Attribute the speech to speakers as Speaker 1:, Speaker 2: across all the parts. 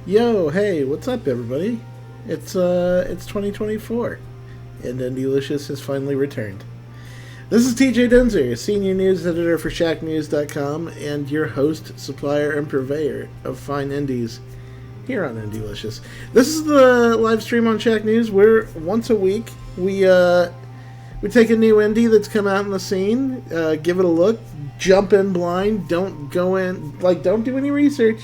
Speaker 1: Yo, hey, what's up, everybody? It's 2024, and Indie-licious has finally returned. This is TJ Denzer, Senior News Editor for Shacknews.com, and your host, supplier, and purveyor of fine indies here on Indie-licious. This is the live stream on Shacknews where once a week we take a new indie that's come out in the scene, give it a look, jump in blind, don't do any research.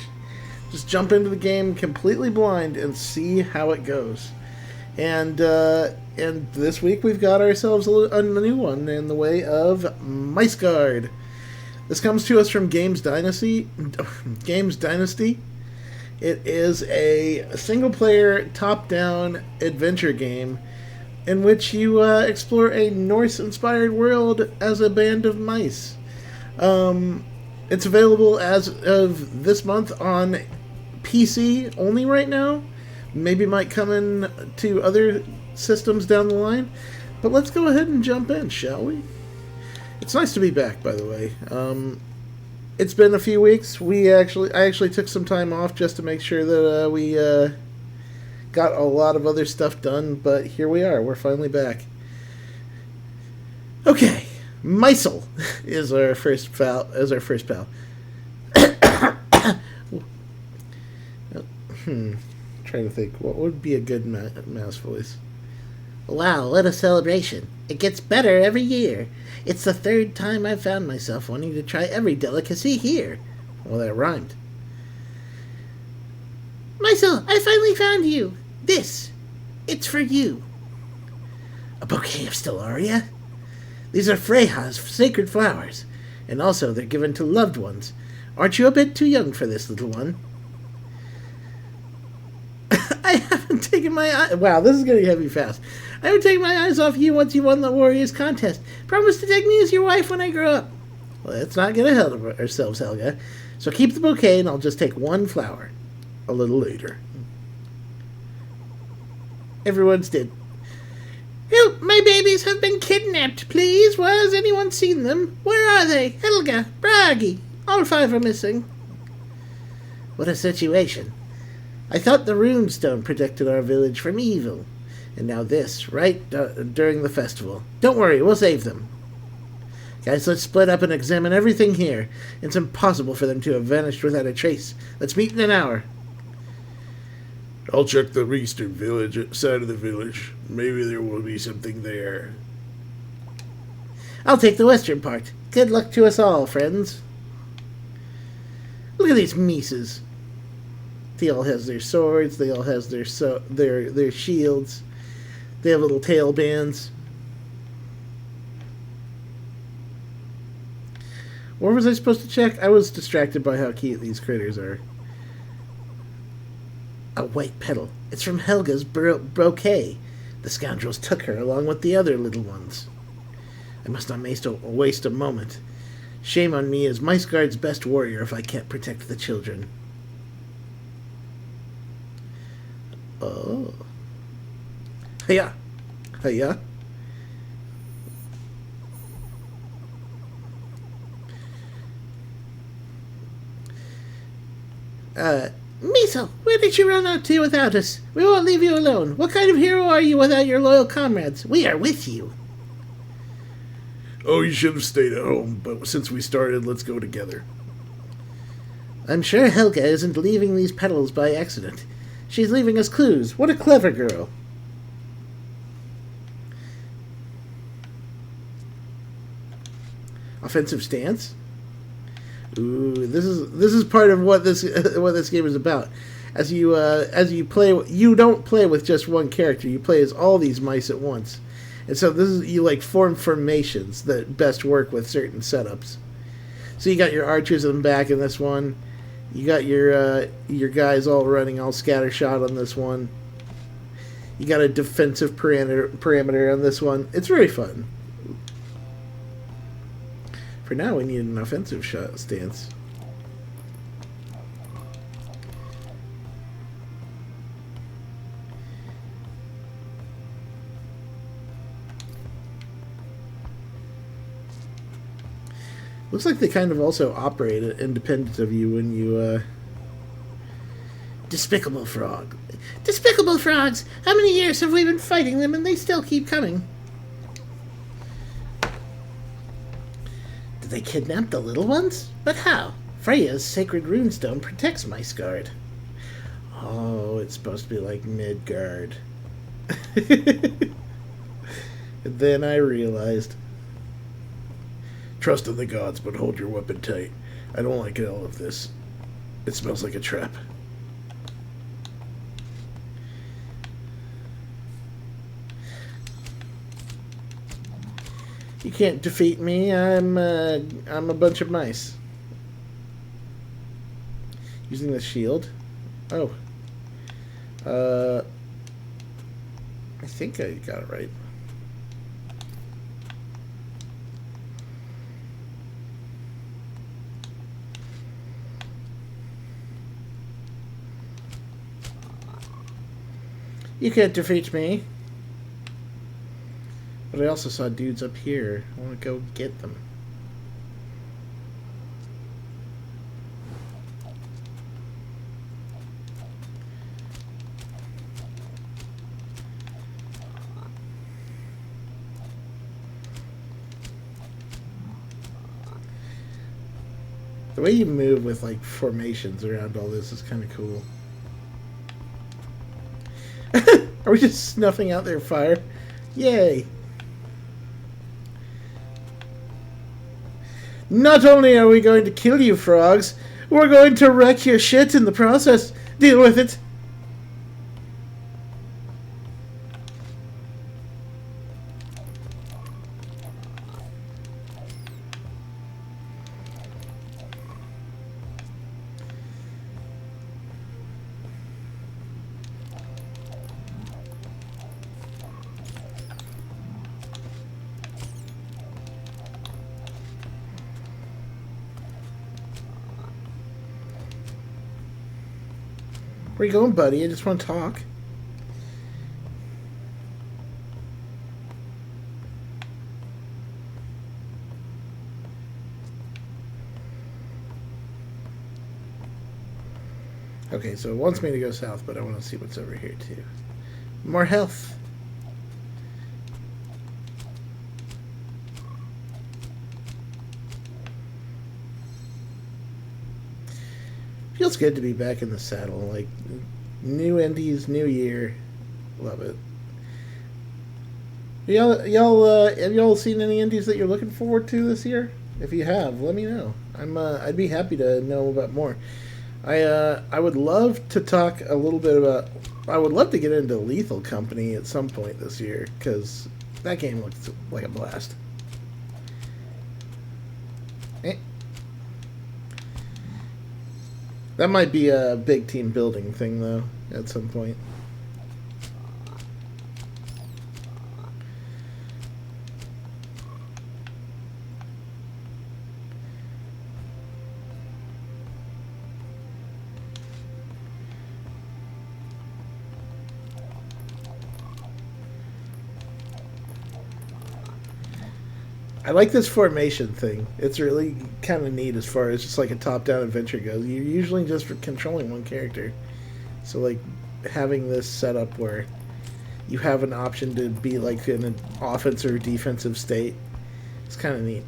Speaker 1: Just jump into the game completely blind and see how it goes. And this week we've got ourselves a new one in the way of MiceGard. This comes to us from Games Dynasty. It is a single-player, top-down adventure game in which you explore a Norse-inspired world as a band of mice. It's available as of this month on PC only right now. Maybe might come in to other systems down the line. But let's go ahead and jump in, shall we? It's nice to be back, by the way. It's been a few weeks. I actually took some time off just to make sure that we got a lot of other stuff done. But here we are. We're finally back. Okay, Meisel is our first pal. Trying to think, what would be a good mouse voice?
Speaker 2: Wow, what a celebration. It gets better every year. It's the third time I've found myself wanting to try every delicacy here.
Speaker 1: Well, that rhymed.
Speaker 2: Meisel, I finally found you. It's for you.
Speaker 1: A bouquet of stellaria? These are Freyja's sacred flowers, and also they're given to loved ones. Aren't you a bit too young for this, little one? I haven't taken my eye... Wow, this is getting heavy fast. I haven't taken my eyes off you once you won the Warriors contest. Promise to take me as your wife when I grow up. Well, let's not get ahead of ourselves, Helga. So keep the bouquet, and I'll just take one flower. A little later. Everyone's dead.
Speaker 2: Help, my babies have been kidnapped, please. Why has anyone seen them? Where are they? Helga, Bragi. All 5 are missing.
Speaker 1: What a situation. I thought the runestone protected our village from evil. And now this, right during the festival. Don't worry, we'll save them. Guys, let's split up and examine everything here. It's impossible for them to have vanished without a trace. Let's meet in an hour.
Speaker 3: I'll check the eastern side of the village. Maybe there will be something there.
Speaker 1: I'll take the western part. Good luck to us all, friends. Look at these Mises. They all has their swords. They all has their shields. They have little tail bands. What was I supposed to check? I was distracted by how cute these critters are. A white petal. It's from Helga's bouquet. The scoundrels took her along with the other little ones. I must not waste a moment. Shame on me as MiceGard's best warrior if I can't protect the children. Oh. Hiya. Hiya.
Speaker 2: Meisel, where did you run out to without us? We won't leave you alone. What kind of hero are you without your loyal comrades? We are with you.
Speaker 3: Oh, you should have stayed at home, but since we started, let's go together.
Speaker 1: I'm sure Helga isn't leaving these petals by accident. She's leaving us clues. What a clever girl. Offensive stance? Ooh, this is part of what this game is about. As you play, you don't play with just one character. You play as all these mice at once, and so you form formations that best work with certain setups. So you got your archers in the back in this one. You got your guys all running all scattershot on this one. You got a defensive parameter on this one. It's very fun. For now, we need an offensive stance. Looks like they kind of also operate independent of you when Despicable frog.
Speaker 2: Despicable frogs! How many years have we been fighting them and they still keep coming?
Speaker 1: Did they kidnap the little ones? But how? Freya's sacred runestone protects MiceGard. Oh, it's supposed to be like Midgard. And then I realized.
Speaker 3: Trust in the gods, but hold your weapon tight. I don't like all of this. It smells like a trap.
Speaker 1: You can't defeat me. I'm a bunch of mice. Using the shield. Oh. I think I got it right. You can't defeat me. But I also saw dudes up here. I want to go get them. The way you move with like formations around all this is kind of cool. Are we just snuffing out their fire? Yay! Not only are we going to kill you, frogs, we're going to wreck your shit in the process. Deal with it. Where you going, buddy? I just want to talk. Okay, so it wants me to go south, but I want to see what's over here, too. More health. Feels good to be back in the saddle. Like, new indies, new year. Love it. Have y'all seen any indies that you're looking forward to this year? If you have, let me know. I'd be happy to know about more. I would love to talk a little bit about. I would love to get into Lethal Company at some point this year because that game looks like a blast. That might be a big team building thing, though, at some point. I like this formation thing. It's really kind of neat as far as just like a top-down adventure goes. You're usually just controlling one character. So like having this setup where you have an option to be like in an offensive or defensive state, it's kind of neat.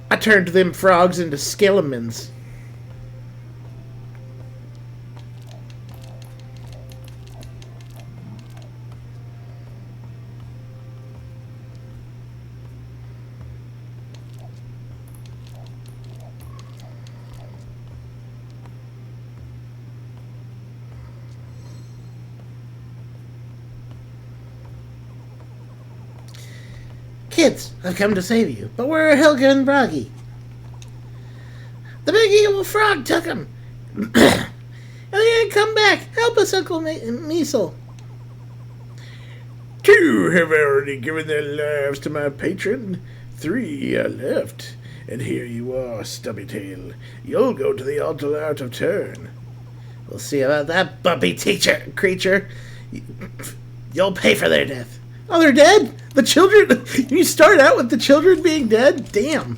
Speaker 1: I turned them frogs into skeletons. Kids, I've come to save you, but where are Helga and Bragi? The big evil frog took them. Elliot, come back. Help us, Uncle Measle.
Speaker 3: 2 have already given their lives to my patron. 3 are left. And here you are, Stubbytail. You'll go to the altar out of turn.
Speaker 1: We'll see about that, bumpy creature. You'll pay for their death. Oh, they're dead? The children... You start out with the children being dead? Damn.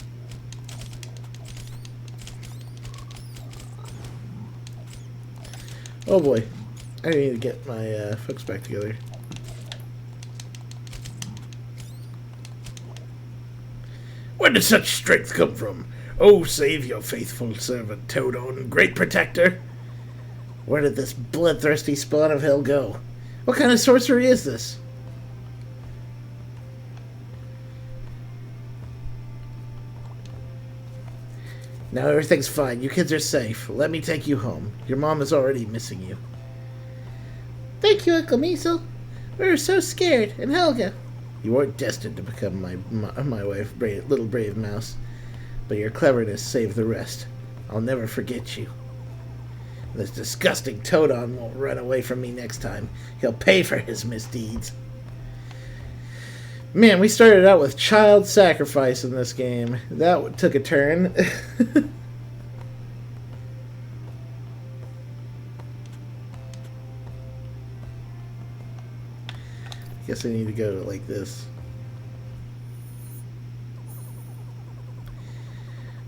Speaker 1: Oh boy. I need to get my folks back together.
Speaker 3: Where did such strength come from? Oh, save your faithful servant, Todon, great protector.
Speaker 1: Where did this bloodthirsty spawn of hell go? What kind of sorcery is this? Now everything's fine. You kids are safe. Let me take you home. Your mom is already missing you.
Speaker 2: Thank you, Uncle Measle. We were so scared. And Helga.
Speaker 1: You weren't destined to become my wife, little brave mouse. But your cleverness saved the rest. I'll never forget you. This disgusting Todon won't run away from me next time. He'll pay for his misdeeds. Man, we started out with child sacrifice in this game. That took a turn. Guess I need to go like this.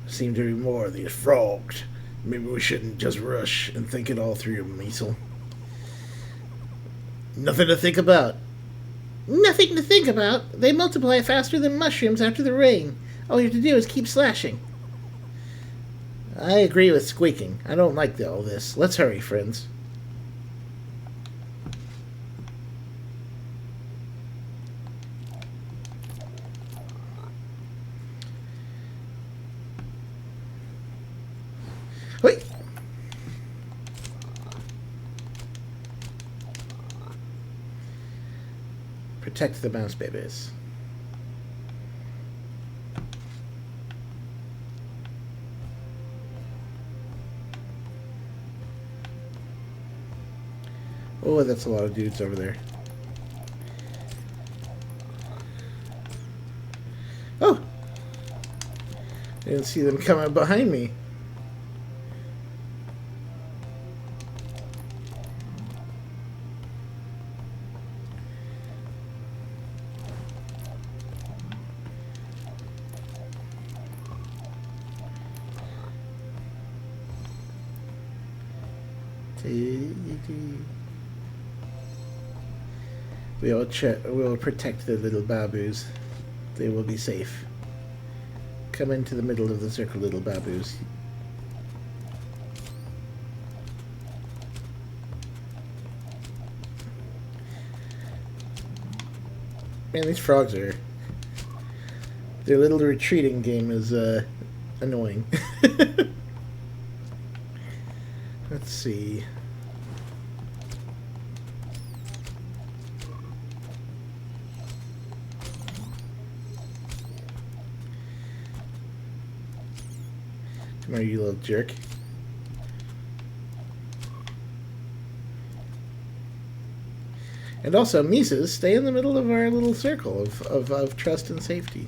Speaker 1: Seem to be more of these frogs. Maybe we shouldn't just rush and think it all through, Measle. Nothing to think about.
Speaker 2: Nothing to think about. They multiply faster than mushrooms after the rain. All you have to do is keep slashing.
Speaker 1: I agree with squeaking. I don't like all this. Let's hurry, friends. Wait. Protect the mouse babies. Oh, that's a lot of dudes over there. Oh! I didn't see them coming behind me. We will protect the little babus. They will be safe. Come into the middle of the circle, little babus. Man, these frogs are... Their little retreating game is annoying. Let's see. Come here, you little jerk. And also, Mises, stay in the middle of our little circle of trust and safety.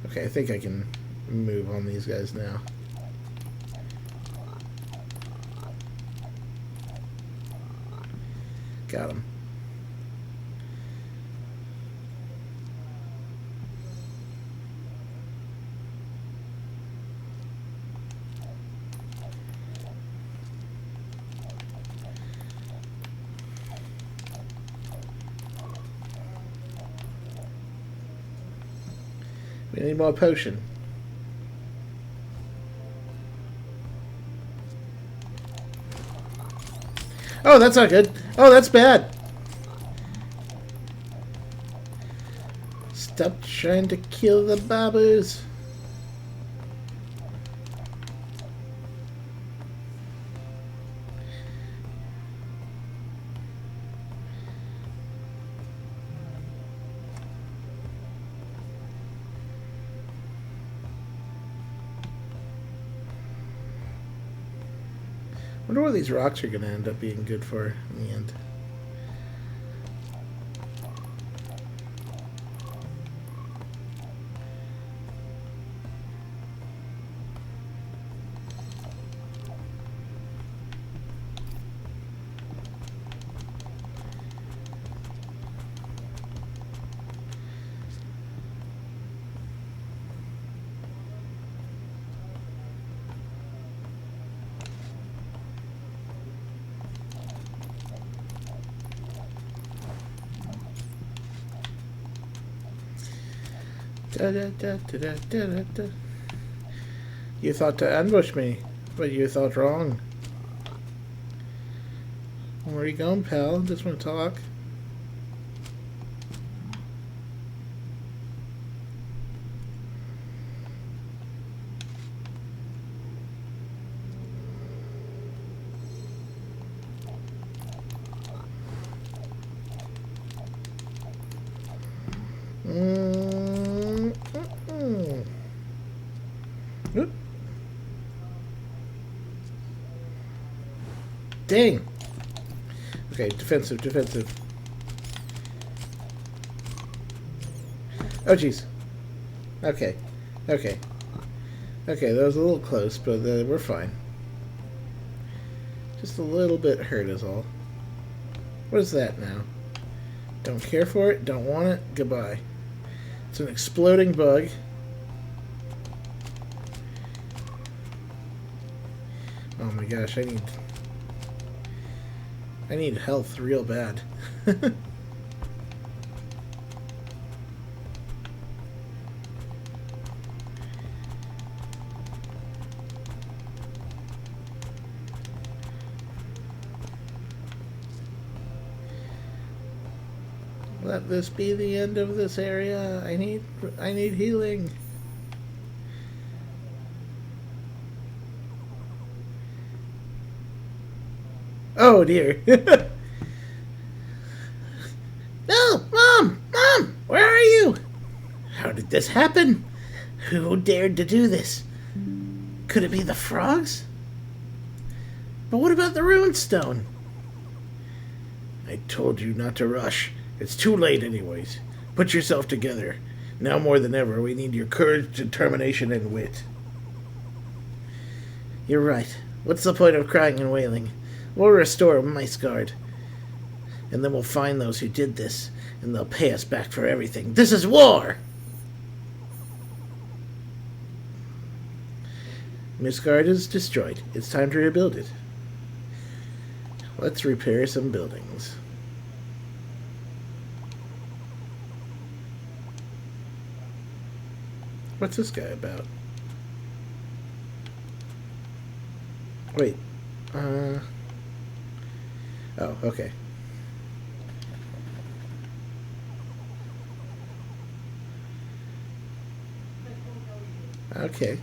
Speaker 1: Okay, I think I can move on these guys now. Got him. We need more potion. Oh, that's not good. Oh, that's bad. Stop trying to kill the babus. I wonder what these rocks are going to end up being good for in the end. Da, da, da, da, da, da, da, da. You thought to ambush me, but you thought wrong. Where are you going, pal? Just want to talk. Oop. Dang. Okay, defensive, defensive. Oh, jeez. Okay, okay. Okay, that was a little close, but we're fine. Just a little bit hurt is all. What is that now? Don't care for it, don't want it, goodbye. It's an exploding bug. Oh my gosh, I need health real bad. Let this be the end of this area. I need healing. Oh dear.
Speaker 2: No, Mom! Mom! Where are you?
Speaker 1: How did this happen? Who dared to do this? Could it be the frogs? But what about the runestone? I told you not to rush. It's too late anyways. Put yourself together. Now more than ever, we need your courage, determination, and wit. You're right. What's the point of crying and wailing? We'll restore MiceGard. And then we'll find those who did this, and they'll pay us back for everything. This is war! MiceGard is destroyed. It's time to rebuild it. Let's repair some buildings. What's this guy about? Wait. Oh, okay. Okay.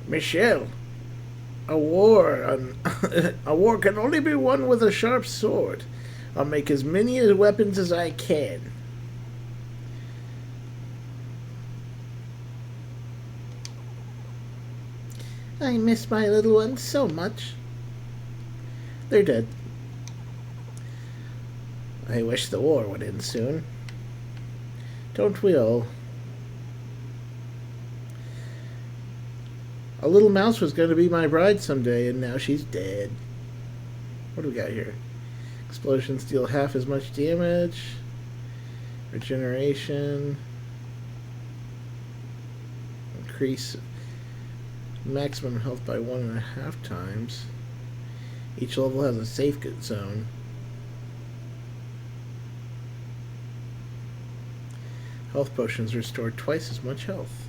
Speaker 1: Michelle, a war can only be won with a sharp sword. I'll make as many weapons as I can.
Speaker 2: I miss my little ones so much.
Speaker 1: They're dead. I wish the war would end soon. Don't we all? A little mouse was going to be my bride someday, and now she's dead. What do we got here? Explosions deal half as much damage. Regeneration. Increase maximum health by 1.5 times. Each level has a safe zone. Health potions restore twice as much health.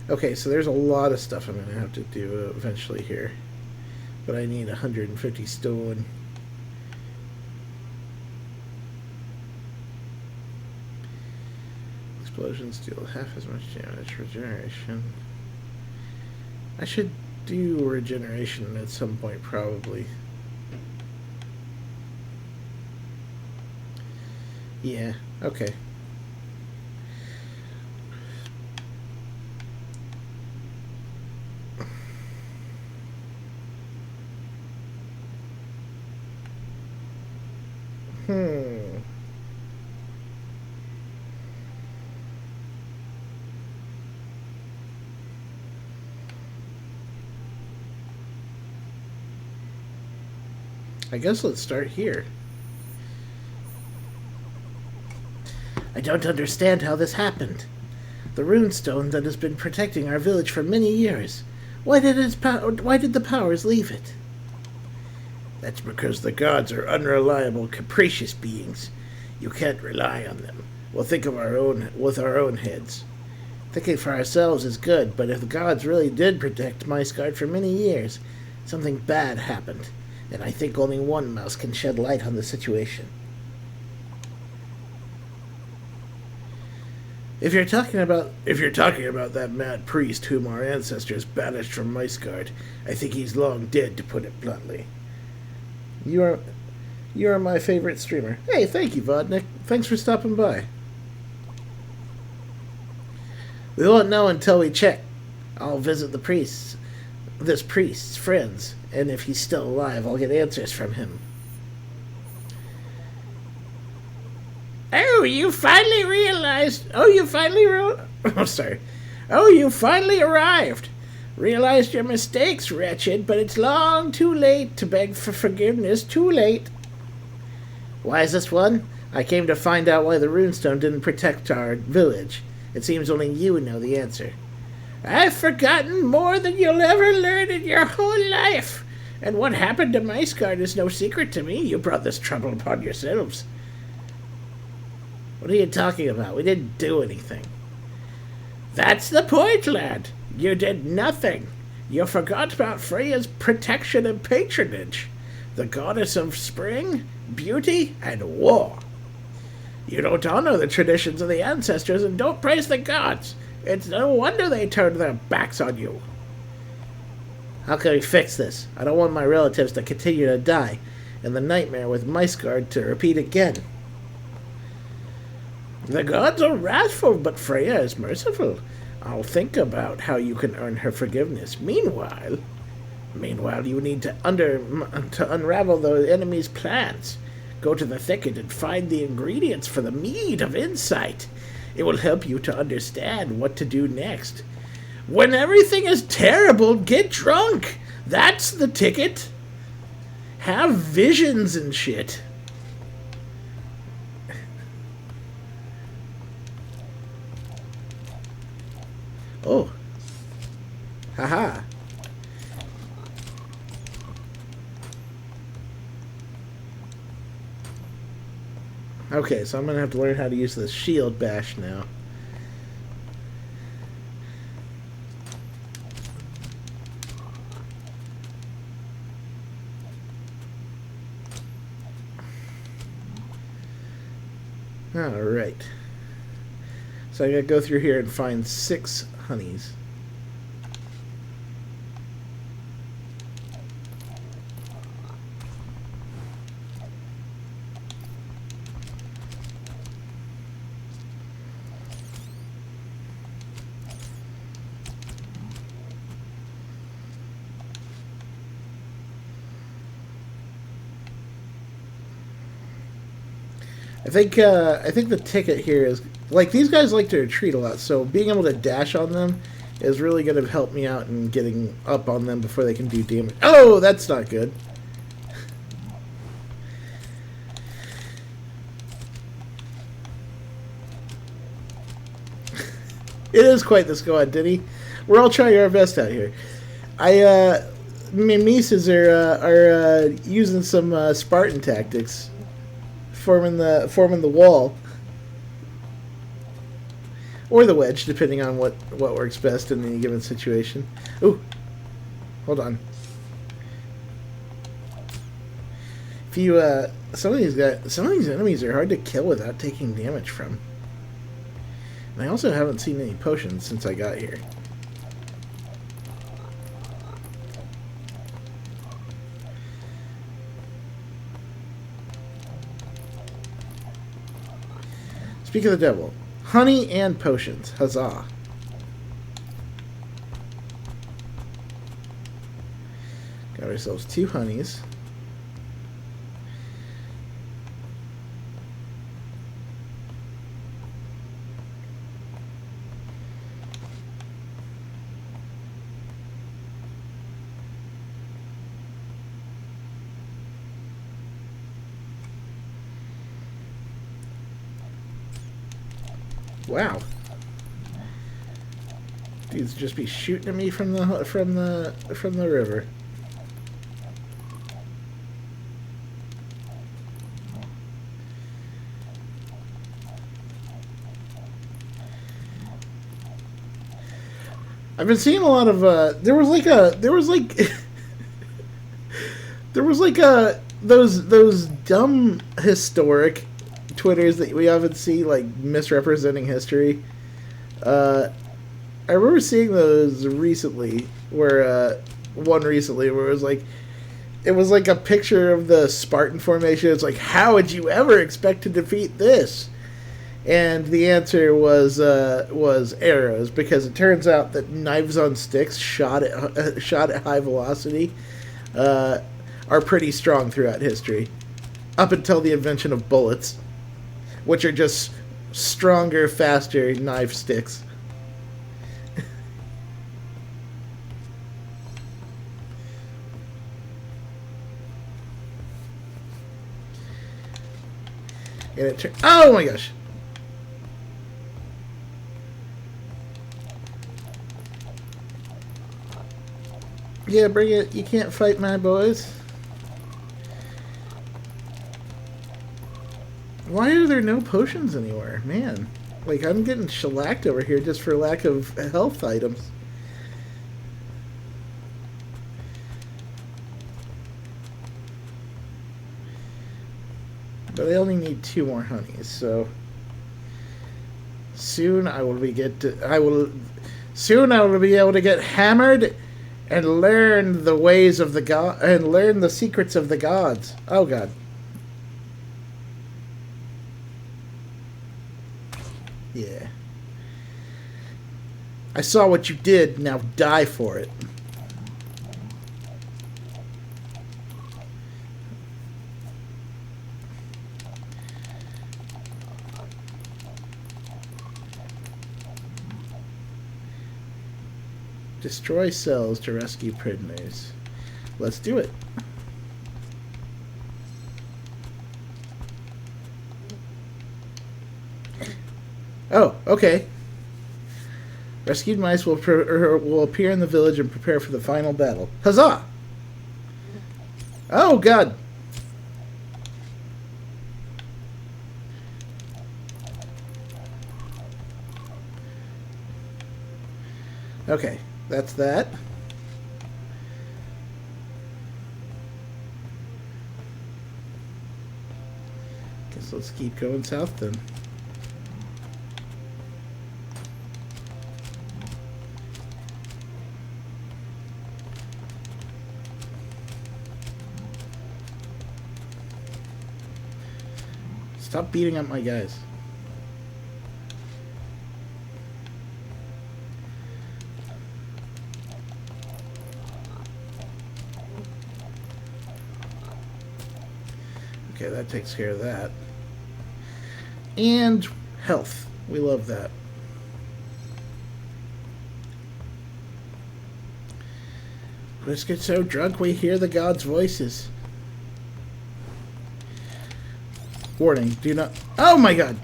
Speaker 1: Okay, so there's a lot of stuff I'm going to have to do eventually here. But I need 150 stone. Explosions deal half as much damage. Regeneration. I should do regeneration at some point, probably. Yeah, okay. I guess let's start here. I don't understand how this happened. The runestone that has been protecting our village for many years.
Speaker 2: Why did the powers leave it?
Speaker 3: That's because the gods are unreliable, capricious beings. You can't rely on them. We'll think of with our own heads.
Speaker 2: Thinking for ourselves is good, but if the gods really did protect MiceGard for many years, something bad happened, and I think only one mouse can shed light on the situation.
Speaker 3: If you're talking about that mad priest whom our ancestors banished from MiceGard, I think he's long dead, to put it bluntly.
Speaker 1: You are my favorite streamer. Hey, thank you, Vodnik. Thanks for stopping by.
Speaker 2: We won't know until we check. I'll visit this priest's friends, and if he's still alive, I'll get answers from him.
Speaker 3: Oh, you finally realized. you finally arrived. Realized your mistakes, wretched, but it's long too late to beg for forgiveness. Too late.
Speaker 2: Why is this one? I came to find out why the runestone didn't protect our village. It seems only you know the answer.
Speaker 3: I've forgotten more than you'll ever learn in your whole life. And what happened to MiceGard is no secret to me. You brought this trouble upon yourselves.
Speaker 2: What are you talking about? We didn't do anything.
Speaker 3: That's the point, lad. You did nothing. You forgot about Freya's protection and patronage, the goddess of spring, beauty, and war. You don't honor the traditions of the ancestors and don't praise the gods. It's no wonder they turned their backs on you.
Speaker 2: How can we fix this? I don't want my relatives to continue to die, and the nightmare with MiceGard to repeat again.
Speaker 3: The gods are wrathful, but Freya is merciful. I'll think about how you can earn her forgiveness. Meanwhile, you need to unravel the enemy's plans. Go to the thicket and find the ingredients for the mead of insight. It will help you to understand what to do next. When everything is terrible, get drunk. That's the ticket. Have visions and shit.
Speaker 1: Oh. Haha. Okay, so I'm going to have to learn how to use this shield bash now. Alright. So I gotta go through here and find 6 honeys. I think the ticket here is, like, these guys like to retreat a lot, so being able to dash on them is really going to help me out in getting up on them before they can do damage. Oh, that's not good. It is quite the squad, Denny. We're all trying our best out here. My nieces are using some Spartan tactics. Forming the wall or the wedge, depending on what works best in any given situation. Ooh, hold on. If you some of these enemies are hard to kill without taking damage from. And I also haven't seen any potions since I got here. Speak of the devil. Honey and potions. Huzzah. Got ourselves 2 honeys. Wow. Dudes just be shooting at me from the river. I've been seeing a lot of there was like those dumb historic Twitters that we often see, like misrepresenting history. I remember seeing those recently, where it was like a picture of the Spartan formation. It's like, how would you ever expect to defeat this? And the answer was arrows, because it turns out that knives on sticks shot at high velocity are pretty strong throughout history, up until the invention of bullets, which are just stronger, faster knife sticks. And it oh my gosh. Yeah, bring it. You can't fight my boys. Why are there no potions anywhere? Man, like, I'm getting shellacked over here just for lack of health items. But I only need 2 more honeys, so soon I will be able to get hammered and learn the ways of the god and learn the secrets of the gods. Oh god. Yeah. I saw what you did, now die for it. Destroy cells to rescue prisoners. Let's do it. Oh, okay. Rescued mice will appear in the village and prepare for the final battle. Huzzah! Oh, God. Okay, that's that. Guess let's keep going south then. Stop beating up my guys. Okay, that takes care of that. And health. We love that. Let's get so drunk we hear the gods' voices. Warning, do not... Oh my god!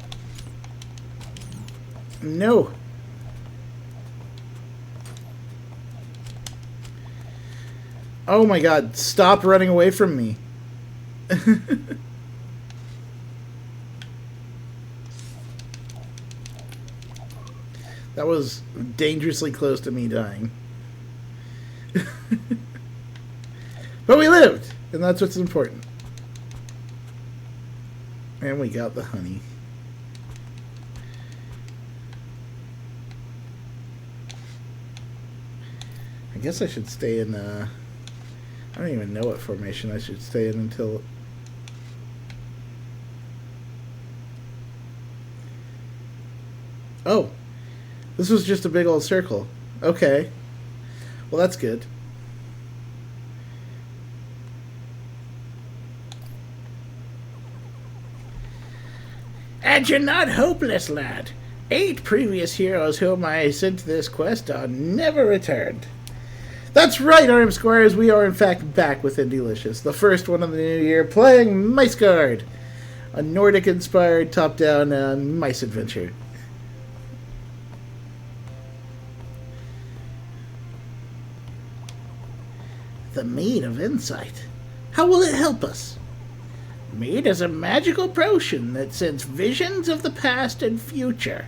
Speaker 1: No. Oh my god, stop running away from me. That was dangerously close to me dying. But we lived, and that's what's important. And we got the honey. I guess I should stay in, I don't even know what formation I should stay in until... Oh! This was just a big old circle. Okay. Well, that's good. And you're not hopeless, lad. 8 previous heroes whom I sent this quest on never returned. That's right, Arm Squires, we are in fact back with Indie-licious, the first one of the new year, playing MiceGard, a Nordic-inspired top-down mice adventure.
Speaker 2: the Mead of Insight. How will it help us? Mead is a magical potion that sends visions of the past and future.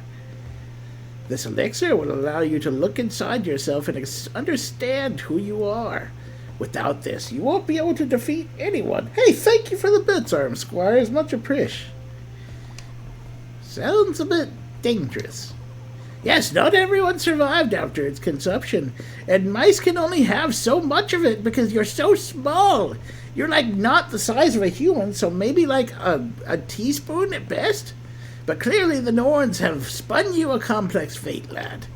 Speaker 2: This elixir will allow you to look inside yourself and understand who you are. Without this, you won't be able to defeat anyone. Hey, thank you for the bits, Arm Squires. Much appreciated. Sounds a bit dangerous. Yes, not everyone survived after its consumption, and mice can only have so much of it because you're so small. You're like not the size of a human, so maybe like a teaspoon at best? But clearly the Norns have spun you a complex fate, lad.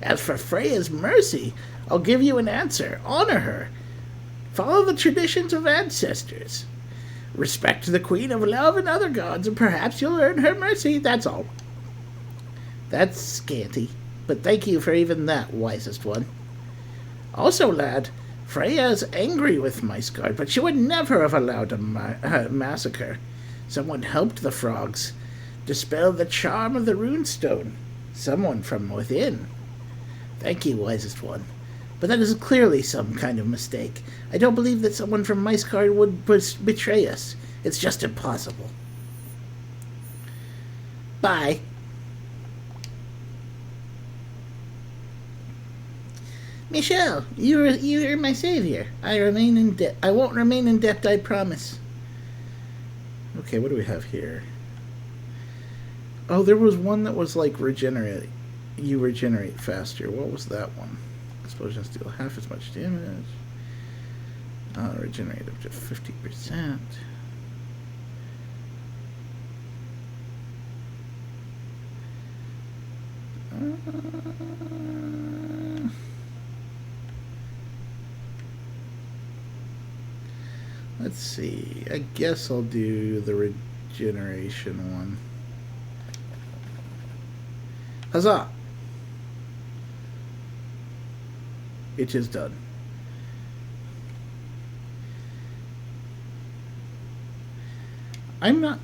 Speaker 2: As for Freya's mercy, I'll give you an answer. Honor her. Follow the traditions of ancestors. Respect the Queen of Love and other gods, and perhaps you'll earn her mercy. That's all. That's scanty, but thank you for even that, wisest one. Also, lad, Freya is angry with MiceGard, but she would never have allowed a massacre. Someone helped the frogs dispel the charm of the runestone. Someone from within. Thank you, wisest one. But that is clearly some kind of mistake. I don't believe that someone from MiceGard would betray us. It's just impossible. Bye. Michelle, you're my savior. I won't remain in debt, I promise.
Speaker 1: Okay, what do we have here? Oh, there was one that was like regenerate. You regenerate faster. What was that one? Explosions deal half as much damage. Regenerate up to 50%. Let's see. I guess I'll do the regeneration one. Huzzah! It is done. I'm not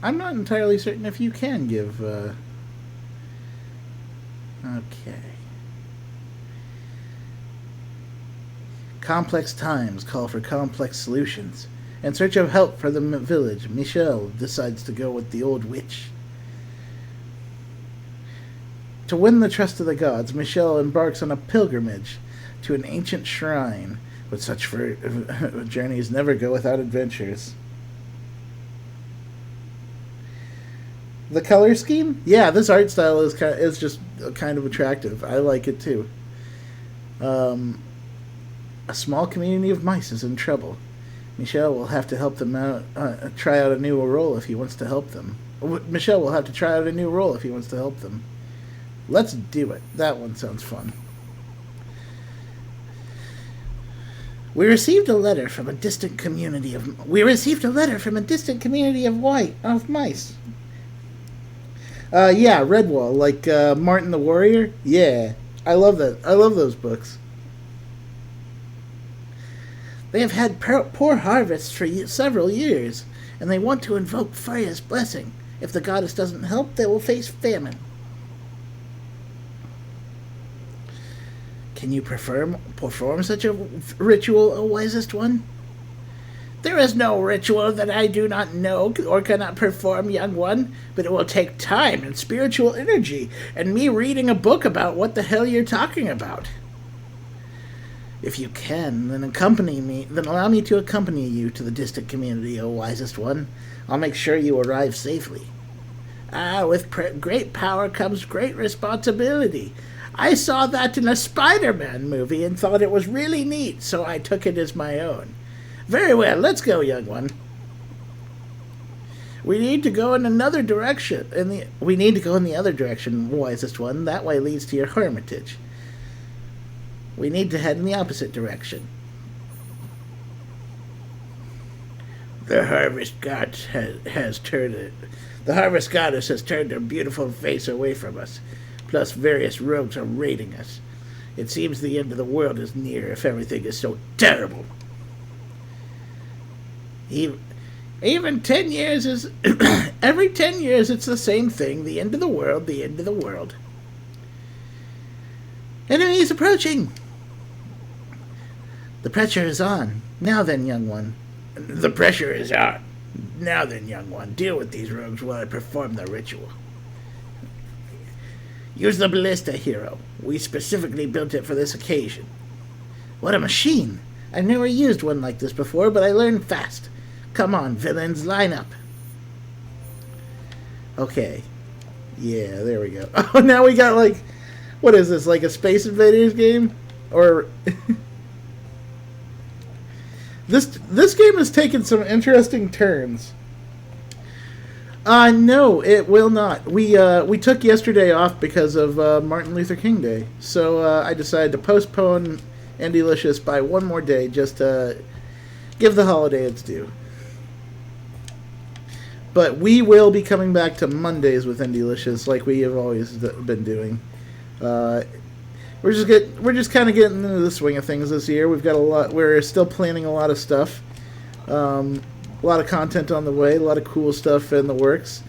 Speaker 1: entirely certain if you can give, okay. Complex times call for complex solutions. In search of help for the village, Michelle decides to go with the old witch. To win the trust of the gods, Michelle embarks on a pilgrimage to an ancient shrine, but such journeys never go without adventures. The color scheme? Yeah, this art style is just kind of attractive. I like it too. A small community of mice is in trouble. Michelle will have to help them out, try out a new role if he wants to help them. Michelle will have to try out a new role if he wants to help them. Let's do it. That one sounds fun. We received a letter from a distant community of mice. Yeah, Redwall, like Martin the Warrior. Yeah, I love that. I love those books. They have had poor harvests for several years, and they want to invoke Freya's blessing. If the goddess doesn't help, they will face famine. Can you perform such a ritual, O wisest one? There is no ritual that I do not know or cannot perform, young one, but it will take time and spiritual energy, and me reading a book about what the hell you're talking about. If you can, then allow me to accompany you to the distant community, O wisest one. I'll make sure you arrive safely. With great power comes great responsibility. I saw that in a Spider-Man movie and thought it was really neat, so I took it as my own. Very well, let's go, young one. We need to go in another direction. We need to go in the other direction, wisest one. That way leads to your hermitage. We need to head in the opposite direction. The harvest goddess has turned her beautiful face away from us. Plus various rogues are raiding us. It seems the end of the world is near if everything is so terrible. Even 10 years is... every 10 years it's the same thing. The end of the world, the end of the world. Enemies approaching!
Speaker 2: The pressure is on. Now then, young one.
Speaker 3: The pressure is on. Now then, young one, deal with these rogues while I perform the ritual. Use the ballista, hero. We specifically built it for this occasion.
Speaker 2: What a machine! I've never used one like this before, but I learned fast. Come on, villains, line up. Okay. Yeah, there we go. Oh, now we got, like... What is this, like a Space Invaders game? Or... This game has taken some interesting turns. No, it will not. We took yesterday off because of Martin Luther King Day. So I decided to postpone Indie-licious by one more day just to give the holiday its due. But we will be coming back to Mondays with Indie-licious like we have always been doing. We're just kind of getting into the swing of things this year. We've got a lot. We're still planning a lot of stuff. A lot of content on the way. A lot of cool stuff in the works.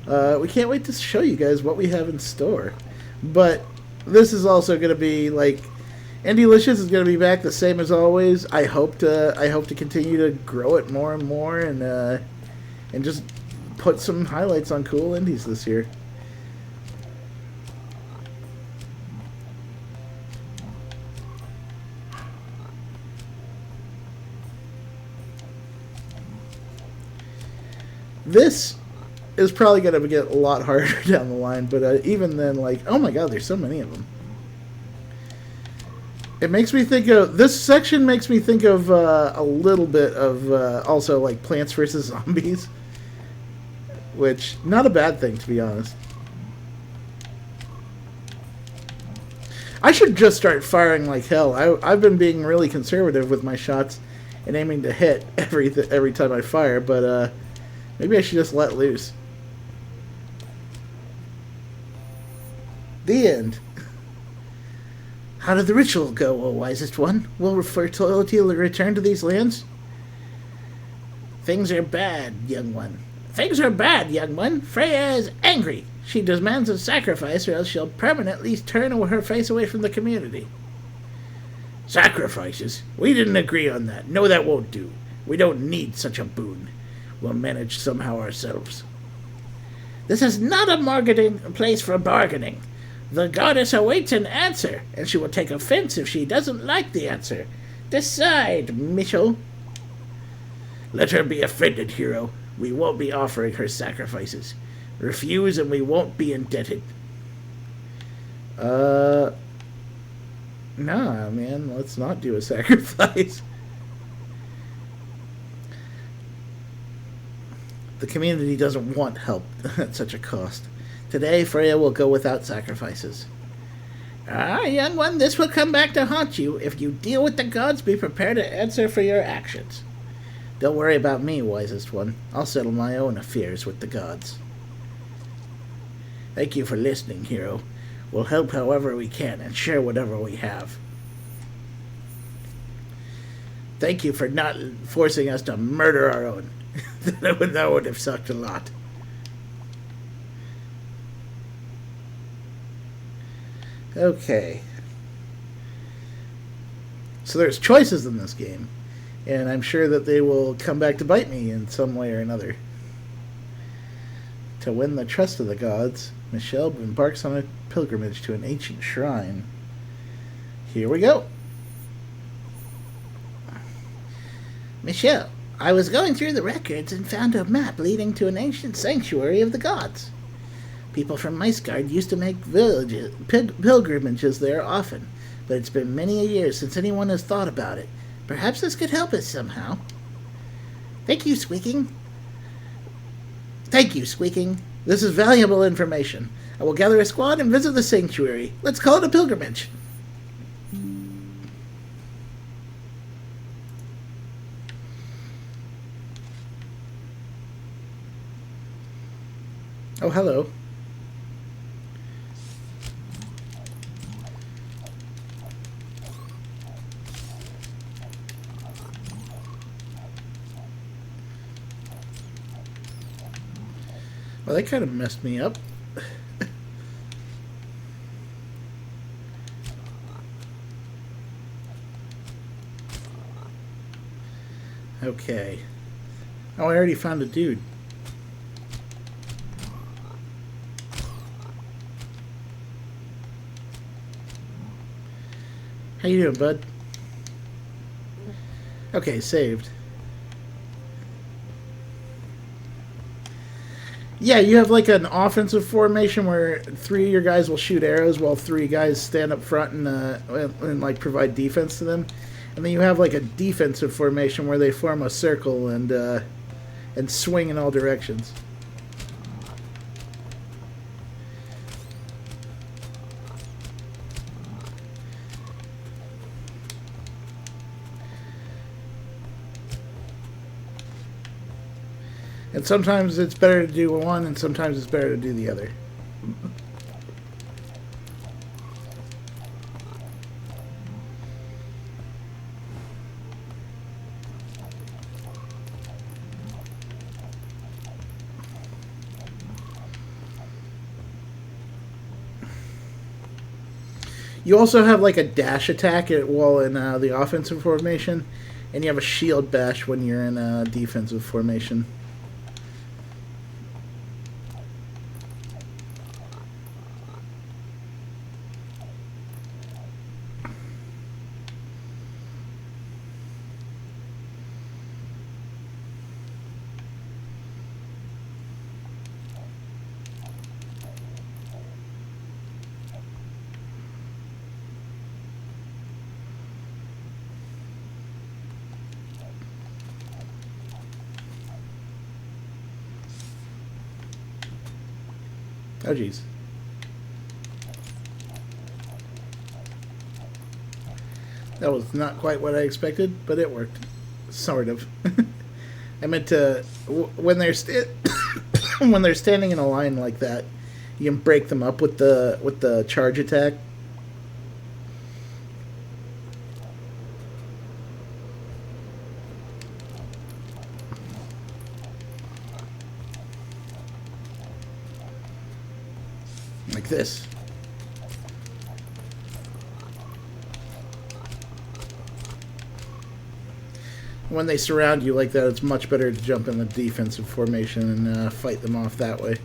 Speaker 2: We can't wait to show you guys what we have in store. But this is also going to be like Indie-licious is going to be back the same as always. I hope to continue to grow it more and more and just put some highlights on cool indies this year. This is probably going to get a lot harder down the line, but even then, like, oh my god, there's so many of them. It makes me think of, this section makes me think of a little bit of also like Plants vs. Zombies, which, not a bad thing, to be honest. I should just start firing like hell. I've been being really conservative with my shots and aiming to hit every time I fire, but maybe I should just let loose. The end. How did the ritual go, O wisest one? Will fertility return to these lands?
Speaker 3: Things are bad, young one. Things are bad, young one. Freya is angry. She demands a sacrifice or else she'll permanently turn her face away from the community. Sacrifices? We didn't agree on that. No, that won't do. We don't need such a boon. We'll manage somehow ourselves. This is not a place for bargaining. The goddess awaits an answer, and she will take offense if she doesn't like the answer. Decide, Mitchell. Let her be offended, hero. We won't be offering her sacrifices. Refuse and we won't be indebted.
Speaker 2: Nah, man, let's not do a sacrifice. The community doesn't want help at such a cost. Today, Freya will go without sacrifices.
Speaker 3: Young one, this will come back to haunt you. If you deal with the gods, be prepared to answer for your actions.
Speaker 2: Don't worry about me, wisest one. I'll settle my own affairs with the gods.
Speaker 3: Thank you for listening, hero. We'll help however we can and share whatever we have. Thank you for not forcing us to murder our own. That would have sucked a lot.
Speaker 2: Okay. So there's choices in this game, and I'm sure that they will come back to bite me in some way or another. To win the trust of the gods, Michelle embarks on a pilgrimage to an ancient shrine. Here we go.
Speaker 3: Michelle, I was going through the records and found a map leading to an ancient sanctuary of the gods. People from MiceGard used to make pilgrimages there often, but it's been many a year since anyone has thought about it. Perhaps this could help us somehow. Thank you, Squeaking. This is valuable information. I will gather a squad and visit the sanctuary. Let's call it a pilgrimage.
Speaker 2: Oh, hello. Well, that kind of messed me up.
Speaker 1: Okay. Oh, I already found a dude. How you doing, bud? Okay, saved. Yeah, you have like an offensive formation where 3 of your guys will shoot arrows while 3 guys stand up front and like provide defense to them. And then you have like a defensive formation where they form a circle and swing in all directions. And sometimes it's better to do one, and sometimes it's better to do the other. You also have like a dash attack while in the offensive formation, and you have a shield bash when you're in a defensive formation. Oh, jeez. That was not quite what I expected, but it worked. Sort of. I meant to... When they're when they're standing in a line like that, you can break them up with the charge attack. Like this. When they surround you like that, it's much better to jump in the defensive formation and fight them off that way.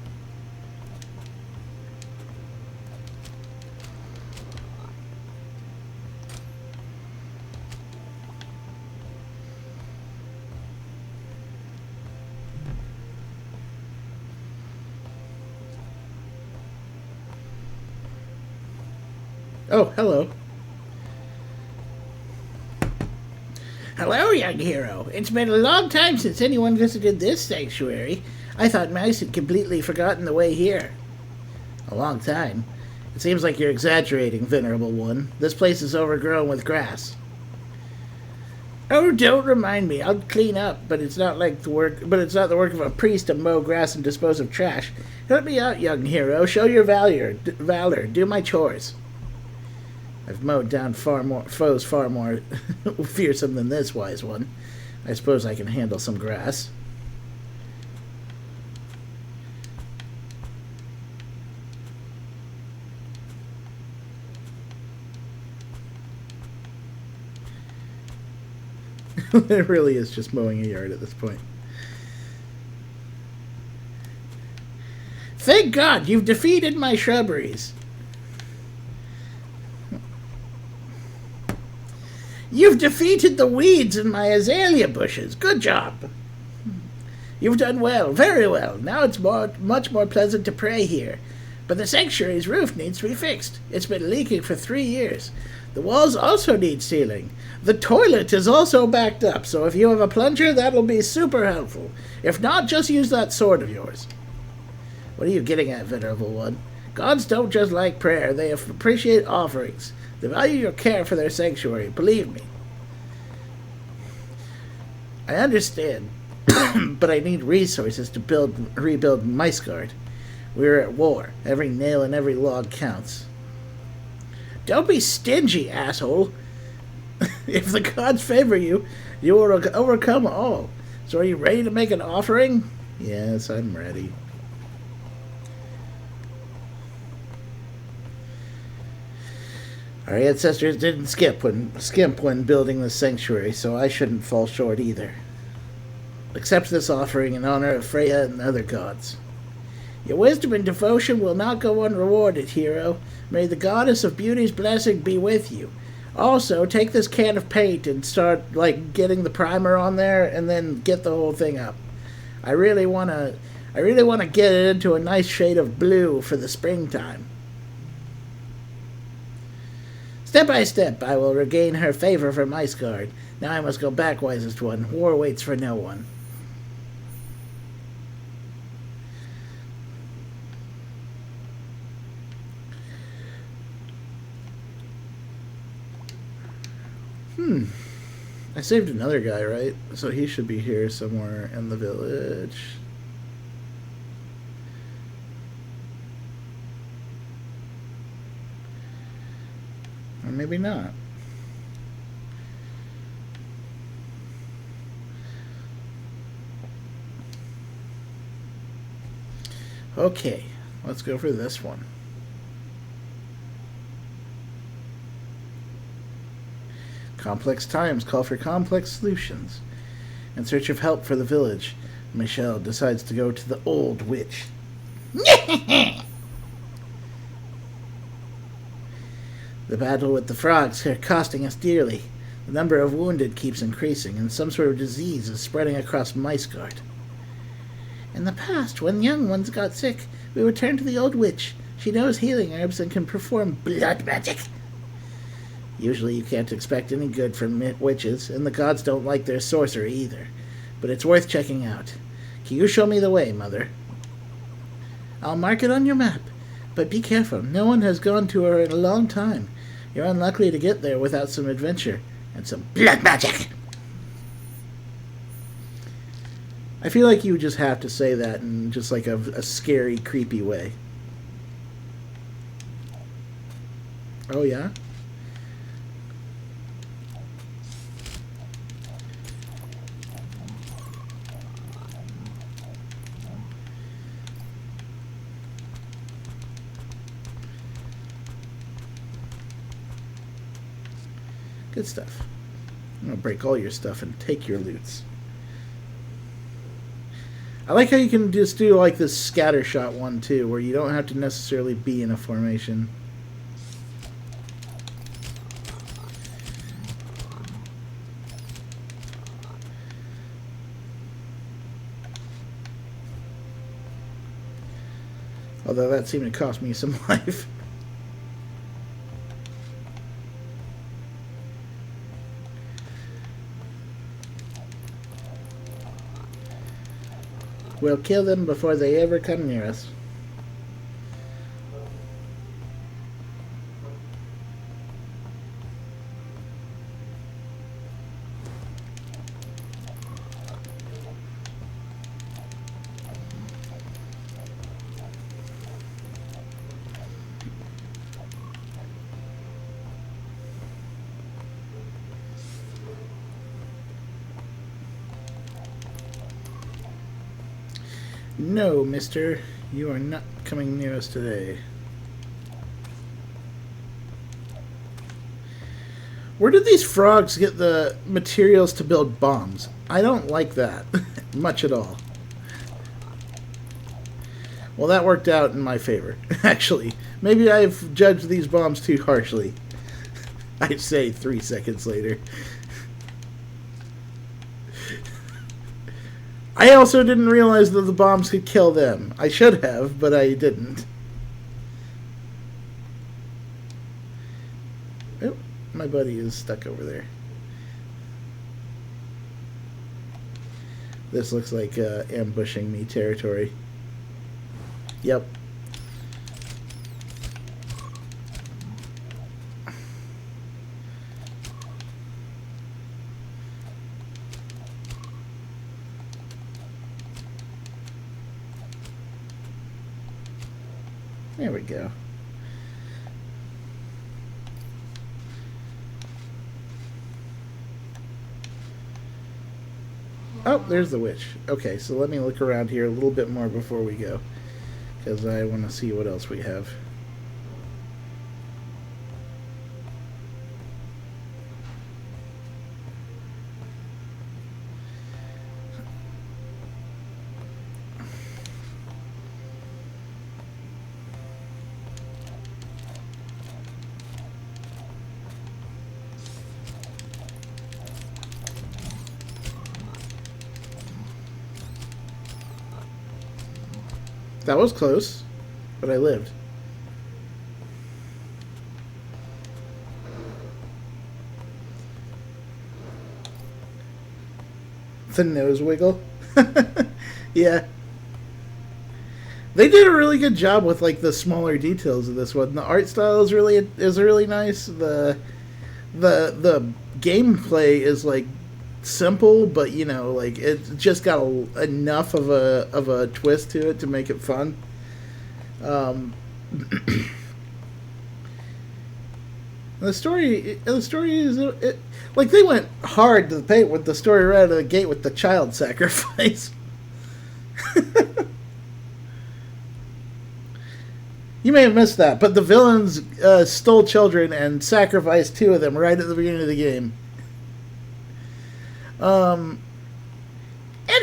Speaker 1: Oh, hello.
Speaker 2: Hello, young hero. It's been a long time since anyone visited this sanctuary. I thought mice had completely forgotten the way here.
Speaker 3: A long time. It seems like you're exaggerating, venerable one. This place is overgrown with grass.
Speaker 2: Oh, don't remind me. I'll clean up, but it's not the work of a priest to mow grass and dispose of trash. Help me out, young hero. Show your valor. Do my chores.
Speaker 3: I've mowed down foes far more fearsome than this wise one. I suppose I can handle some grass. It really is just mowing a yard at this point.
Speaker 2: Thank God, you've defeated my shrubberies. You've defeated the weeds in my azalea bushes. Good job. You've done well, very well. Now it's much more pleasant to pray here. But the sanctuary's roof needs to be fixed. It's been leaking for 3 years. The walls also need sealing. The toilet is also backed up, so if you have a plunger, that'll be super helpful. If not, just use that sword of yours.
Speaker 3: What are you getting at, venerable one?
Speaker 2: Gods don't just like prayer, they appreciate offerings. They value your care for their sanctuary, believe me.
Speaker 3: I understand, but I need resources to rebuild MiceGard. We're at war. Every nail and every log counts.
Speaker 2: Don't be stingy, asshole. If the gods favor you, you will overcome all. So are you ready to make an offering?
Speaker 3: Yes, I'm ready. Our ancestors didn't skimp when building the sanctuary, so I shouldn't fall short either.
Speaker 2: Accept this offering in honor of Freya and the other gods. Your wisdom and devotion will not go unrewarded, hero. May the goddess of beauty's blessing be with you. Also, take this can of paint and start, getting the primer on there and then get the whole thing up. I really want to get it into a nice shade of blue for the springtime. Step by step, I will regain her favor for MiceGard. Now I must go back, wisest one. War waits for no one. I saved another guy, right? So he should be here somewhere in the village. Or maybe not. Okay, let's go for this one. Complex times call for complex solutions. In search of help for the village, Michelle decides to go to the old witch. The battle with the frogs are costing us dearly. The number of wounded keeps increasing, and some sort of disease is spreading across MiceGard. In the past, when young ones got sick, we would turn to the old witch. She knows healing herbs and can perform blood magic. Usually you can't expect any good from witches, and the gods don't like their sorcery either. But it's worth checking out. Can you show me the way, Mother? I'll mark it on your map, but be careful. No one has gone to her in a long time. You're unlikely to get there without some adventure and some blood magic. I feel like you just have to say that in just like a scary, creepy way. Oh, yeah? Good stuff. I'm going to break all your stuff and take your loots. I like how you can just do like this scatter shot one too, where you don't have to necessarily be in a formation. Although that seemed to cost me some life. We'll kill them before they ever come near us. No, mister. You are not coming near us today. Where did these frogs get the materials to build bombs? I don't like that much at all. Well, that worked out in my favor, actually. Maybe I've judged these bombs too harshly. I'd say 3 seconds later. I also didn't realize that the bombs could kill them. I should have, but I didn't. Oh, my buddy is stuck over there. This looks like ambushing me territory. Yep. There we go. Oh, there's the witch. Okay, so let me look around here a little bit more before we go, because I want to see what else we have.
Speaker 1: That was close, but I lived. The nose wiggle. Yeah. They did a really good job with like the smaller details of this one. The art style is really nice. The gameplay is like simple, but you know, like it's just got enough of a twist to it to make it fun. The story is like they went hard to the paint with the story right out of the gate with the child sacrifice. You may have missed that, but the villains stole children and sacrificed 2 of them right at the beginning of the game.
Speaker 2: And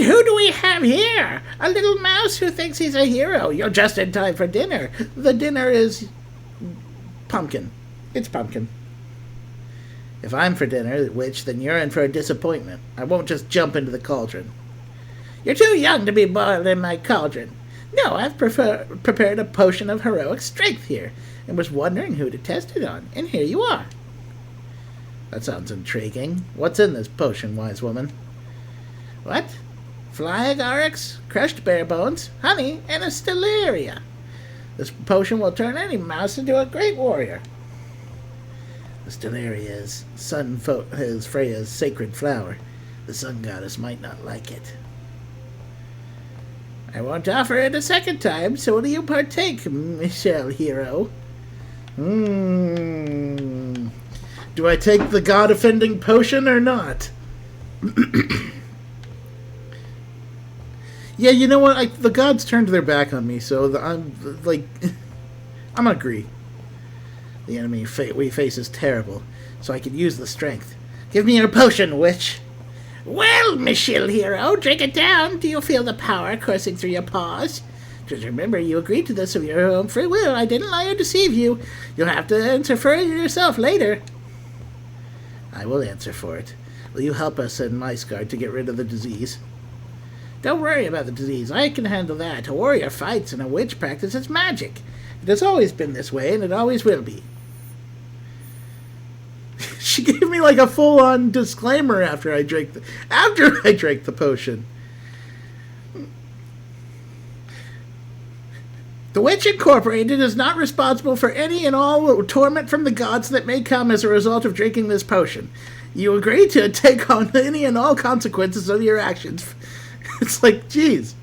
Speaker 2: who do we have here? A little mouse who thinks he's a hero. You're just in time for dinner.
Speaker 1: The dinner is pumpkin. It's pumpkin.
Speaker 2: If I'm for dinner, witch, then you're in for a disappointment. I won't just jump into the cauldron. You're too young to be boiled in my cauldron. No, I've prepared a potion of heroic strength here, and was wondering who to test it on, and here you are.
Speaker 1: That sounds intriguing. What's in this potion, wise woman?
Speaker 2: What? Flying oryx, crushed bear bones, honey, and a stellaria. This potion will turn any mouse into a great warrior.
Speaker 1: The stellaria is Freya's sacred flower. The sun goddess might not like it.
Speaker 2: I won't offer it a second time, so will you partake, Michelle Hero?
Speaker 1: Do I take the god-offending potion or not? Yeah, you know what? The gods turned their back on me, so I'm gonna agree. The enemy we face is terrible, so I could use the strength. Give me your potion, witch!
Speaker 2: Well, Michelle Hero, drink it down. Do you feel the power coursing through your paws? Just remember, you agreed to this of your own free will. I didn't lie or deceive you. You'll have to answer for it yourself later.
Speaker 1: I will answer for it. Will you help us in MiceGard to get rid of the disease?
Speaker 2: Don't worry about the disease. I can handle that. A warrior fights and a witch practices magic.
Speaker 1: It has always been this way, and it always will be. She gave me like a full-on disclaimer after I drank the potion.
Speaker 2: The Witch Incorporated is not responsible for any and all torment from the gods that may come as a result of drinking this potion. You agree to take on any and all consequences of your actions.
Speaker 1: It's like, geez.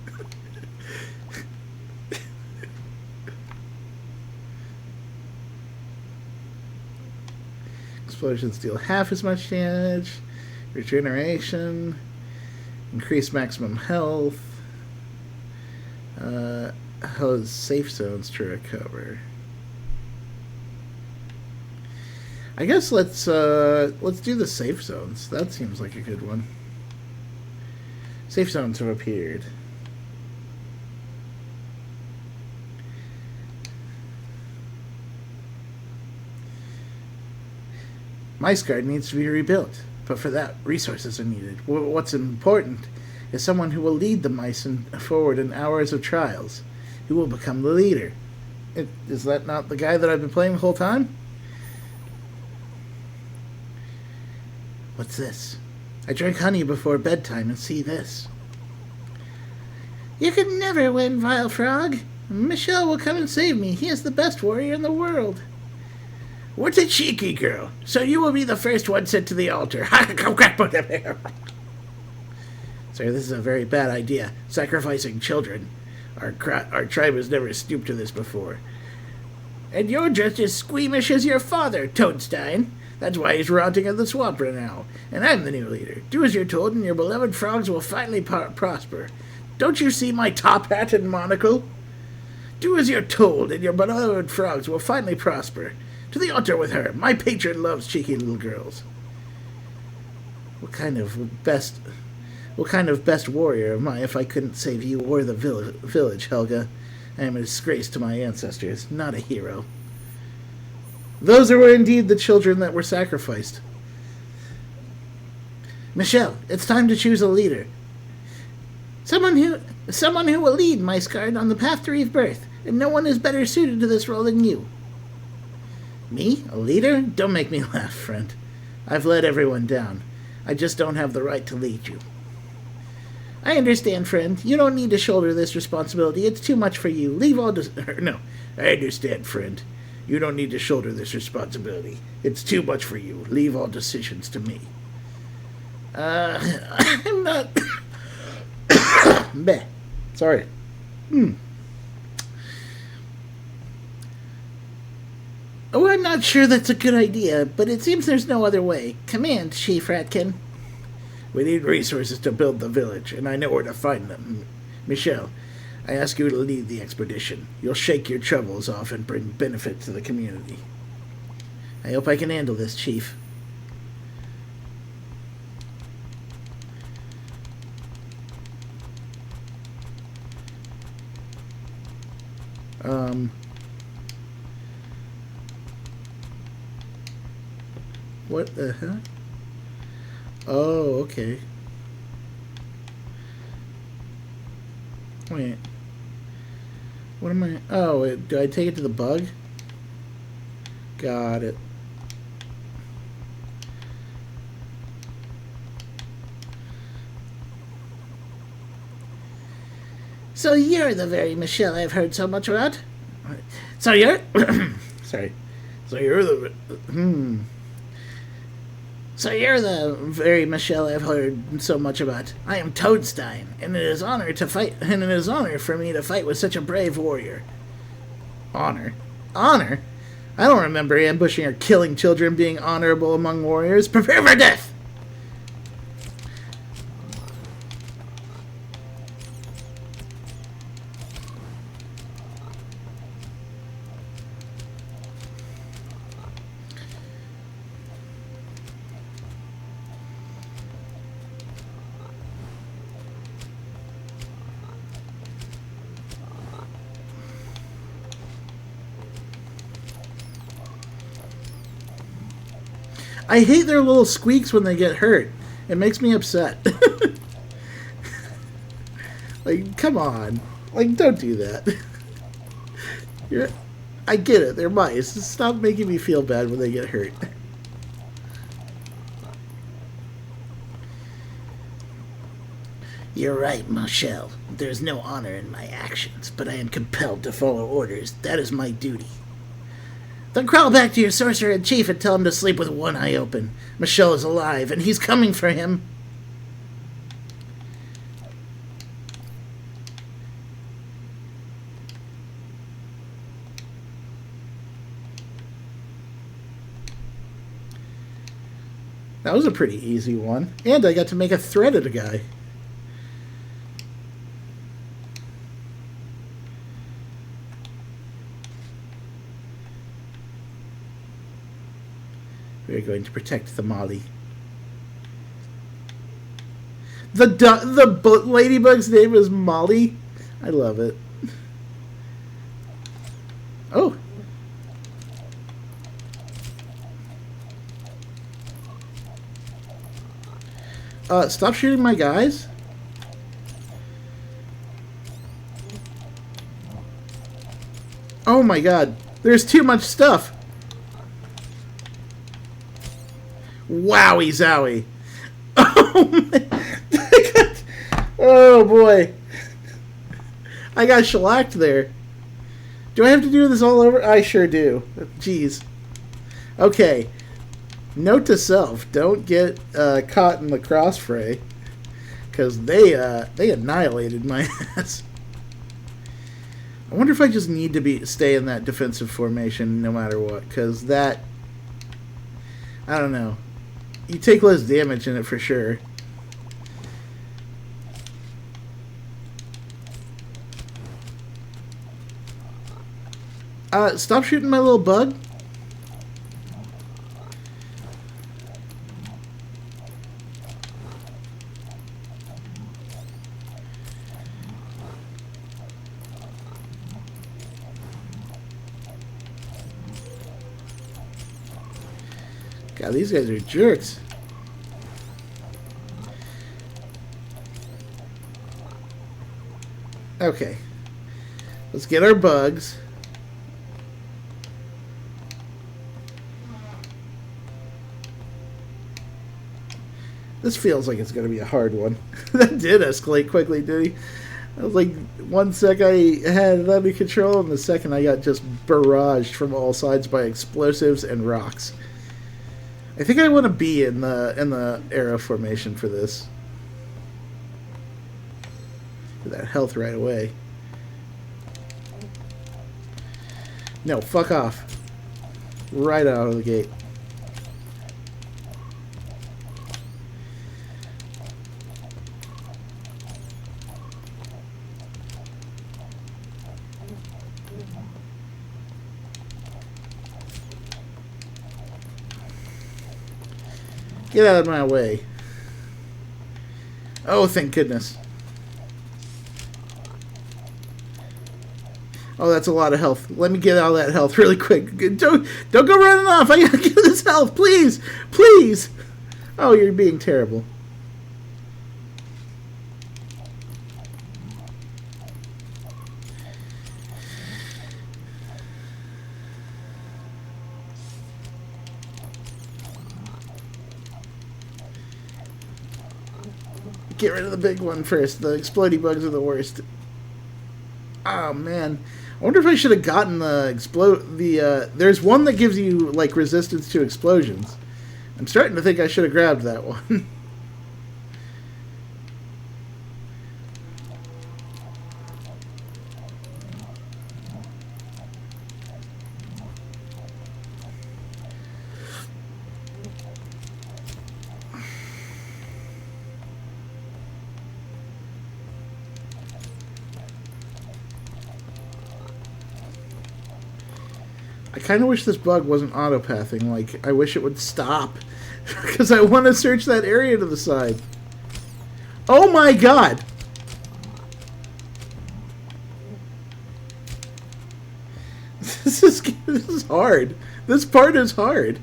Speaker 1: Explosions deal half as much damage. Regeneration. Increase maximum health. Has safe zones to recover. I guess let's do the safe zones. That seems like a good one. Safe zones have appeared. MiceGard needs to be rebuilt, but for that, resources are needed. What's important is someone who will lead the mice forward in hours of trials, who will become the leader. Is that not the guy that I've been playing the whole time? What's this? I drank honey before bedtime and see this.
Speaker 2: You can never win, vile frog. Michelle will come and save me. He is the best warrior in the world.
Speaker 3: What a cheeky girl. So you will be the first one sent to the altar.
Speaker 1: Sir, this is a very bad idea. Sacrificing children. Our tribe has never stooped to this before.
Speaker 3: And you're just as squeamish as your father, Toadstein. That's why he's rotting in the swamp right now. And I'm the new leader. Do as you're told, and your beloved frogs will finally prosper. Don't you see my top hat and monocle? Do as you're told, and your beloved frogs will finally prosper. To the altar with her. My patron loves cheeky little girls.
Speaker 1: What kind of best warrior am I if I couldn't save you or the village, Helga? I am a disgrace to my ancestors, not a hero. Those were indeed the children that were sacrificed.
Speaker 2: Michelle, it's time to choose a leader. Someone who Someone who will lead MiceGard on the path to rebirth, and no one is better suited to this role than you. Me? A leader? Don't make me laugh, friend. I've let everyone down. I just don't have the right to lead you. I understand, friend. You don't need to shoulder this responsibility. It's too much for you. Leave all No, I understand, friend. You don't need to shoulder this responsibility. It's too much for you. Leave all decisions to me. I'm not... Meh.
Speaker 1: Sorry.
Speaker 2: Oh, I'm not sure that's a good idea, but it seems there's no other way. Command, Chief Ratkin.
Speaker 3: We need resources to build the village, and I know where to find them. Michelle, I ask you to lead the expedition. You'll shake your troubles off and bring benefit to the community.
Speaker 2: I hope I can handle this, Chief.
Speaker 1: What the heck? Oh, okay. Wait. What am I... Oh, wait, do I take it to the bug? Got it.
Speaker 2: So you're the very Michelle I've heard so much about? So you're...
Speaker 1: Sorry.
Speaker 3: So you're the...
Speaker 2: So you're the very Michelle I've heard so much about. I am Toadstein, and it is honor for me to fight with such a brave warrior.
Speaker 1: Honor? Honor? I don't remember ambushing or killing children being honorable among warriors.
Speaker 2: Prepare for death!
Speaker 1: I hate their little squeaks when they get hurt. It makes me upset. Like, come on. Like, don't do that. I get it. They're mice. Stop making me feel bad when they get hurt.
Speaker 2: You're right, Michelle. There's no honor in my actions, but I am compelled to follow orders. That is my duty. Then crawl back to your sorcerer in chief and tell him to sleep with one eye open. Michelle is alive, and he's coming for him.
Speaker 1: That was a pretty easy one. And I got to make a thread at a guy. We're going to protect the Molly. The ladybug's name is Molly. I love it. Oh. Stop shooting my guys. Oh my god. There's too much stuff. Wowie zowie. Oh my. Oh boy. I got shellacked there. Do I have to do this all over? I sure do. Jeez. Okay. Note to self, don't get caught in the cross fray. Because they annihilated my ass. I wonder if I just need to stay in that defensive formation no matter what. Because that... I don't know. You take less damage in it for sure. Stop shooting my little bug. God, these guys are jerks. Okay. Let's get our bugs. This feels like it's going to be a hard one. That did escalate quickly, did he? I was like, 1 sec I had it under control, and the second I got just barraged from all sides by explosives and rocks. I think I want to be in the arrow formation for this. For that health right away. No, fuck off. Right out of the gate. Get out of my way. Oh, thank goodness. Oh, that's a lot of health. Let me get out of that health really quick. Don't go running off. I gotta get this health, please, please. Oh, you're being terrible. Get rid of the big one first. The explodey bugs are the worst. Oh man, I wonder if I should have gotten the there's one that gives you like resistance to explosions. I'm starting to think I should have grabbed that one. I kind of wish this bug wasn't autopathing. Like, I wish it would stop. Because I want to search that area to the side. Oh my god! This is hard. This part is hard.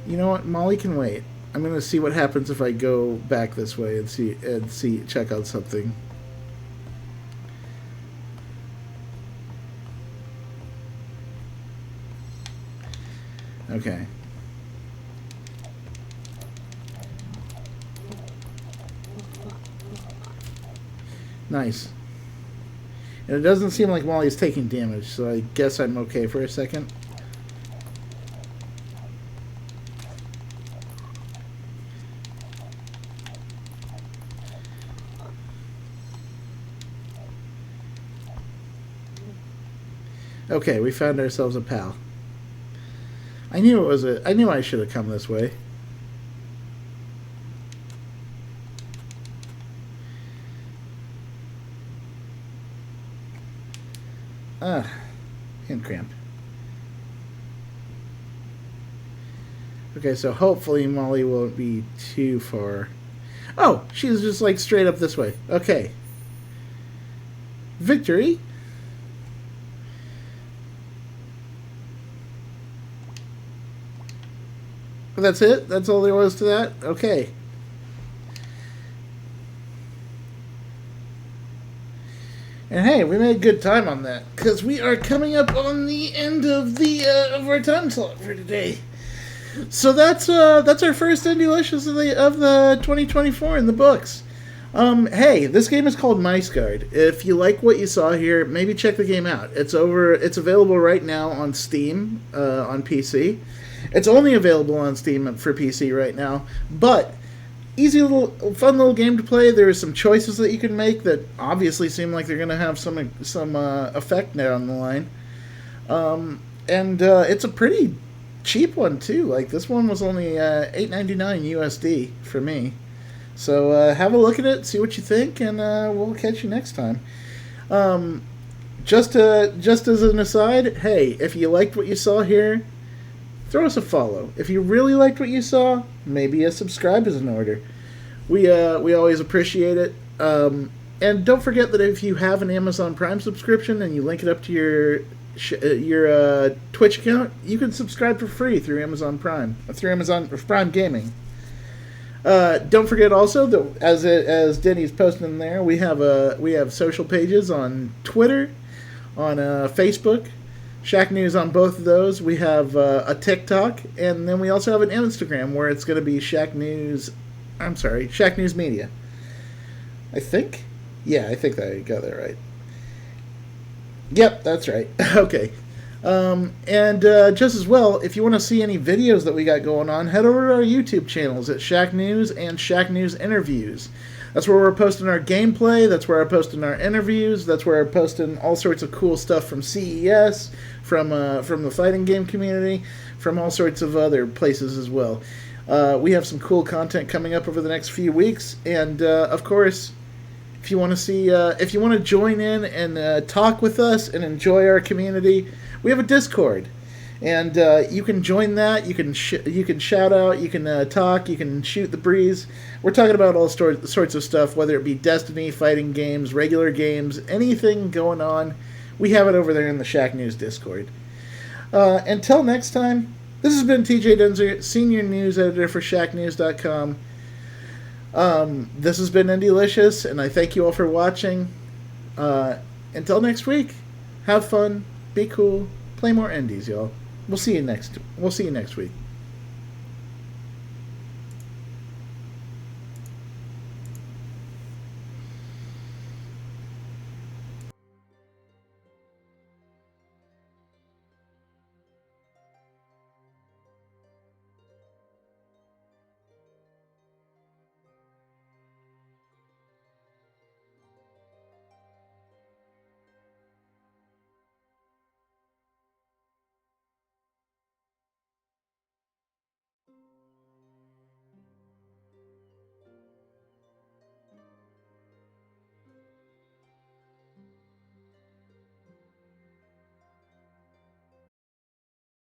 Speaker 1: You know what? Molly can wait. I'm going to see what happens if I go back this way and check out something. Okay. Nice. And it doesn't seem like Molly's taking damage, so I guess I'm okay for a second. Okay, we found ourselves a pal. I knew I should have come this way. Hand cramp. Okay, so hopefully Molly won't be too far. Oh, she's just like straight up this way. Okay. Victory. That's it? That's all there was to that? Okay. And hey, we made good time on that, because we are coming up on the end of of our time slot for today. So that's our first Indie-licious of the 2024 in the books. Hey, this game is called MiceGard. If you like what you saw here, maybe check the game out. It's available right now on Steam, on PC. It's only available on Steam for PC right now, but fun little game to play. There are some choices that you can make that obviously seem like they're going to have some effect down the line. And it's a pretty cheap one too. Like, this one was only $8.99 USD for me. So have a look at it, see what you think, and we'll catch you next time. Just as an aside, hey, if you liked what you saw here, throw us a follow. If you really liked what you saw, maybe a subscribe is in order. We always appreciate it. And don't forget that if you have an Amazon Prime subscription and you link it up to your Twitch account, you can subscribe for free through Amazon Prime Gaming. Don't forget also that as Denny's posting in there, we have social pages on Twitter, on Facebook, Shacknews on both of those. We have a TikTok, and then we also have an Instagram where it's going to be Shacknews Media. I think? Yeah, I think I got that right. Yep, that's right. Okay. And just as well, if you want to see any videos that we got going on, head over to our YouTube channels at Shacknews and Shacknews Interviews. That's where we're posting our gameplay. That's where I'm posting our interviews. That's where I'm posting all sorts of cool stuff from CES, from the fighting game community, from all sorts of other places as well. We have some cool content coming up over the next few weeks, and of course, if you want to join in and talk with us and enjoy our community, we have a Discord, and you can join that. You can shout out, you can talk, you can shoot the breeze. We're talking about all sorts of stuff, whether it be Destiny, fighting games, regular games, anything going on. We have it over there in the Shacknews Discord. Until next time, this has been TJ Denzer, Senior News Editor for Shacknews.com. This has been Indie-licious, and I thank you all for watching. Until next week, have fun, be cool, play more indies, y'all. We'll see you next week.